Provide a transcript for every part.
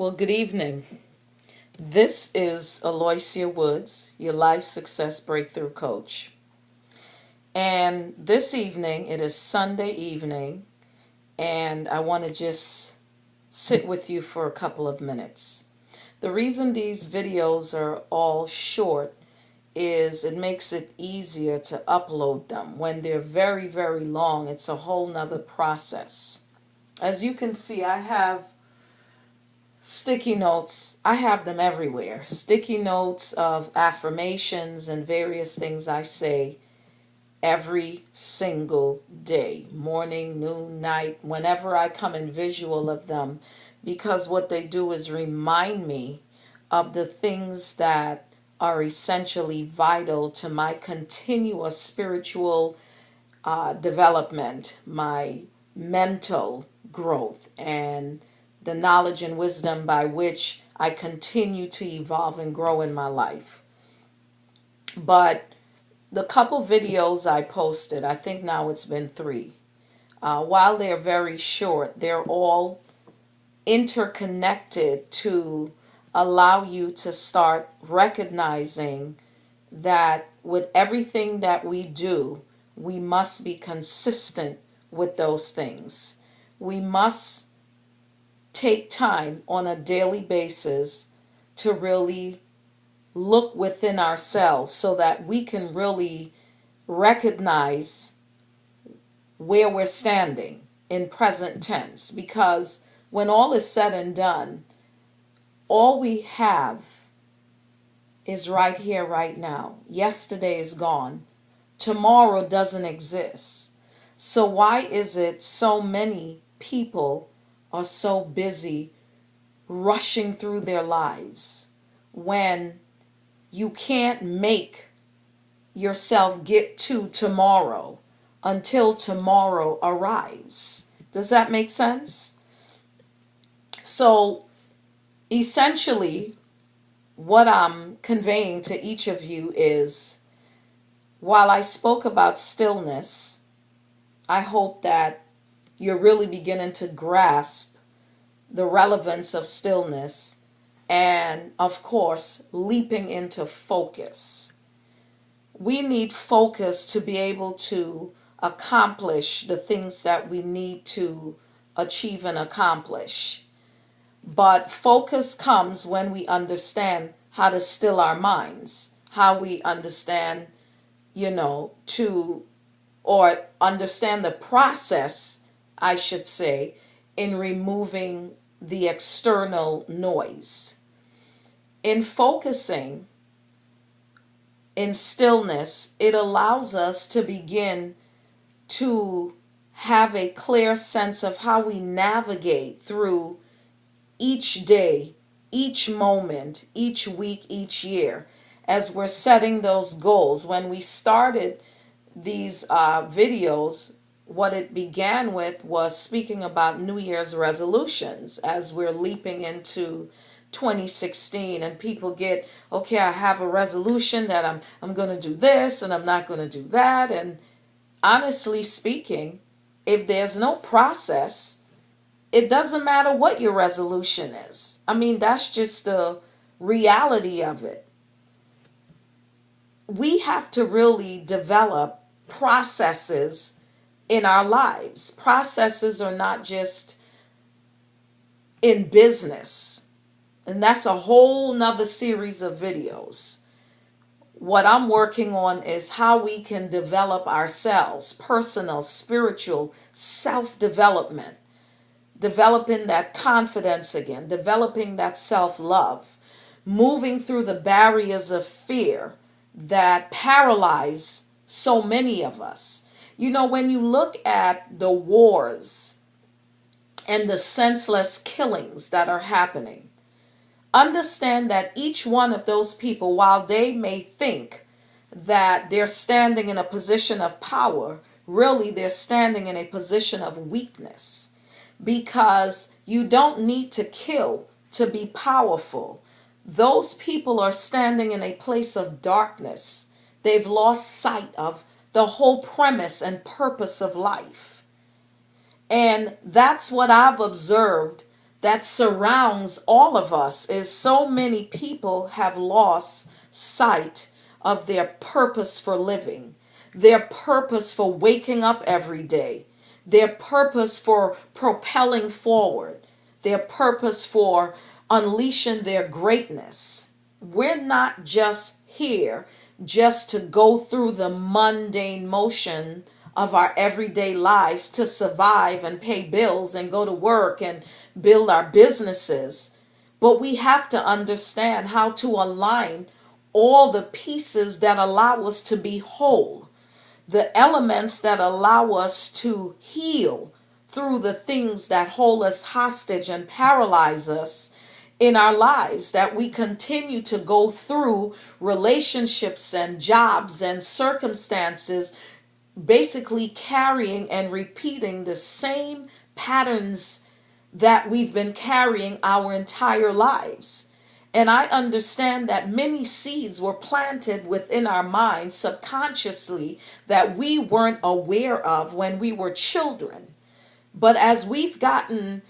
Well, good evening. This is Aloysia Woods, your life success breakthrough coach. And this evening, it is Sunday evening, and I want to just sit with you for a couple of minutes. The reason these videos are all short is it makes it easier to upload them. When they're very, very long, it's a whole nother process. As you can see, I have sticky notes. I have them everywhere. Sticky notes of affirmations and various things I say every single day, morning, noon, night, whenever I come in visual of them, because what they do is remind me of the things that are essentially vital to my continuous spiritual development, my mental growth, and the knowledge and wisdom by which I continue to evolve and grow in my life. But the couple videos I posted, I think now it's been 3. While they're very short, they're all interconnected to allow you to start recognizing that with everything that we do, we must be consistent with those things. We must take time on a daily basis to really look within ourselves so that we can really recognize where we're standing in present tense. Because when all is said and done, all we have is right here, right now. Yesterday is gone. Tomorrow doesn't exist. So why is it so many people are so busy rushing through their lives when you can't make yourself get to tomorrow until tomorrow arrives? Does that make sense? So essentially, what I'm conveying to each of you is, while I spoke about stillness, I hope that you're really beginning to grasp the relevance of stillness and, of course, leaping into focus. We need focus to be able to accomplish the things that we need to achieve and accomplish. But focus comes when we understand how to still our minds, how we understand, or understand the process, I should say, in removing the external noise. In focusing, in stillness, it allows us to begin to have a clear sense of how we navigate through each day, each moment, each week, each year, as we're setting those goals. When we started these videos, what it began with was speaking about New Year's resolutions as we're leaping into 2016, and people get, okay, I have a resolution that I'm going to do this and I'm not going to do that. And honestly speaking, if there's no process, it doesn't matter what your resolution is. I mean, that's just the reality of it. We have to really develop processes in our lives. Processes are not just in business. And that's a whole nother series of videos. What I'm working on is how we can develop ourselves, personal, spiritual, self-development, developing that confidence again, developing that self-love, moving through the barriers of fear that paralyze so many of us. When you look at the wars and the senseless killings that are happening, understand that each one of those people, while they may think that they're standing in a position of power, really they're standing in a position of weakness, because you don't need to kill to be powerful. Those people are standing in a place of darkness. They've lost sight of the whole premise and purpose of life. And that's what I've observed that surrounds all of us is so many people have lost sight of their purpose for living, their purpose for waking up every day, their purpose for propelling forward, their purpose for unleashing their greatness. We're not just here just to go through the mundane motion of our everyday lives to survive and pay bills and go to work and build our businesses. But we have to understand how to align all the pieces that allow us to be whole, the elements that allow us to heal through the things that hold us hostage and paralyze us in our lives, that we continue to go through relationships and jobs and circumstances, basically carrying and repeating the same patterns that we've been carrying our entire lives. And I understand that many seeds were planted within our minds subconsciously that we weren't aware of when we were children. But as we've gotten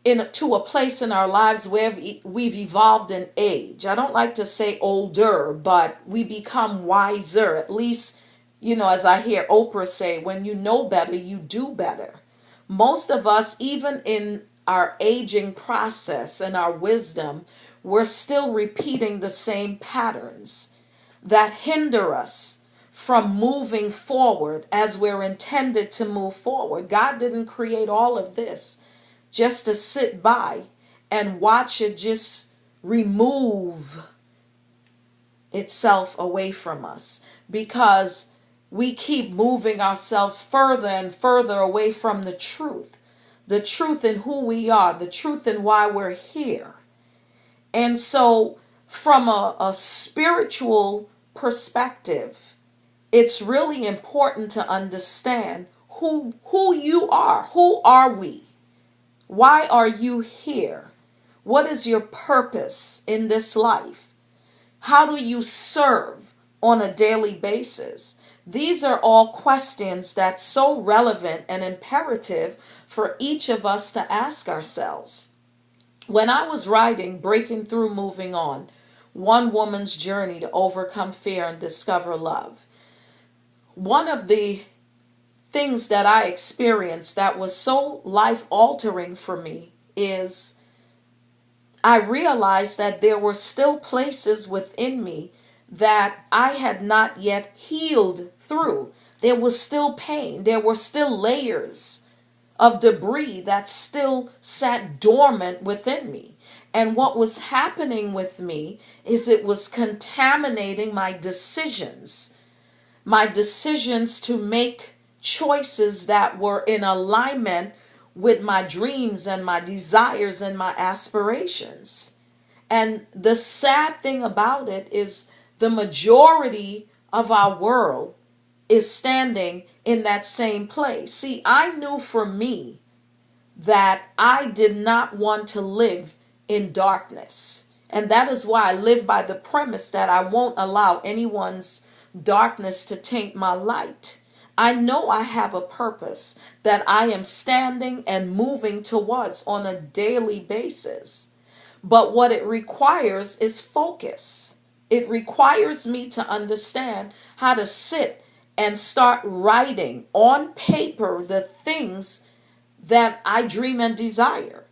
to a place in our lives where we've evolved in age, I don't like to say older, but we become wiser. At least, as I hear Oprah say, when you know better, you do better. Most of us, even in our aging process and our wisdom, we're still repeating the same patterns that hinder us from moving forward as we're intended to move forward. God didn't create all of this just to sit by and watch it just remove itself away from us, because we keep moving ourselves further and further away from the truth in who we are, the truth in why we're here. And so from a spiritual perspective, it's really important to understand who you are. Who are we? Why are you here? What is your purpose in this life? How do you serve on a daily basis? These are all questions that's so relevant and imperative for each of us to ask ourselves. When I was writing Breaking Through, Moving On, One Woman's Journey to Overcome Fear and Discover Love, one of the things that I experienced that was so life altering for me is I realized that there were still places within me that I had not yet healed through. There was still pain. There were still layers of debris that still sat dormant within me. And what was happening with me is it was contaminating my decisions to make choices that were in alignment with my dreams and my desires and my aspirations. And the sad thing about it is the majority of our world is standing in that same place. See, I knew for me that I did not want to live in darkness. And that is why I live by the premise that I won't allow anyone's darkness to taint my light. I know I have a purpose that I am standing and moving towards on a daily basis. But what it requires is focus. It requires me to understand how to sit and start writing on paper the things that I dream and desire.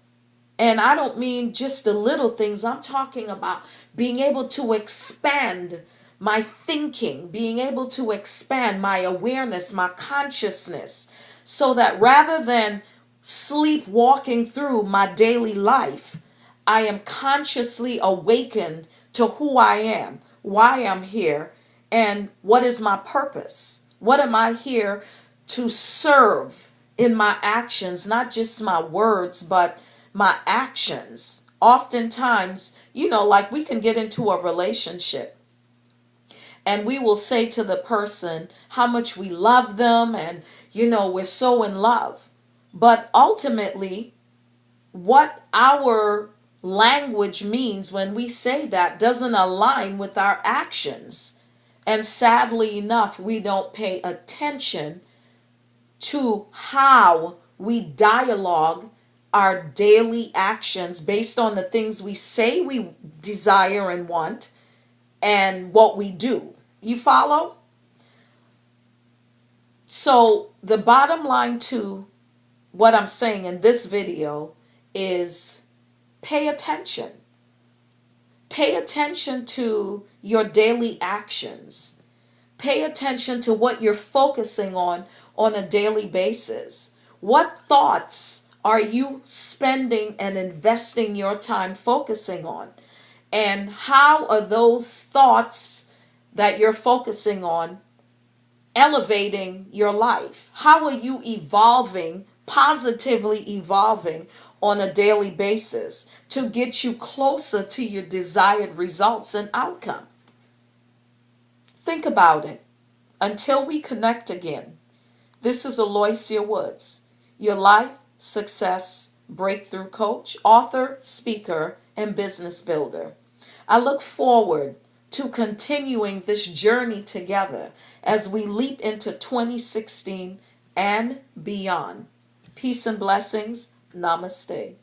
And I don't mean just the little things. I'm talking about being able to expand my thinking, being able to expand my awareness, my consciousness, so that rather than sleepwalking through my daily life, I am consciously awakened to who I am, why I'm here, and what is my purpose. What am I here to serve in my actions, not just my words, but my actions. Oftentimes, like we can get into a relationship and we will say to the person how much we love them and, we're so in love. But ultimately, what our language means when we say that doesn't align with our actions. And sadly enough, we don't pay attention to how we dialogue our daily actions based on the things we say we desire and want and what we do. You follow? So the bottom line to what I'm saying in this video is pay attention. Pay attention to your daily actions. Pay attention to what you're focusing on a daily basis. What thoughts are you spending and investing your time focusing on? And how are those thoughts that you're focusing on elevating your life? How are you evolving, positively evolving on a daily basis to get you closer to your desired results and outcome? Think about it. Until we connect again, this is Aloysia Woods, your life, success, breakthrough coach, author, speaker, and business builder. I look forward to continuing this journey together as we leap into 2016 and beyond. Peace and blessings. Namaste.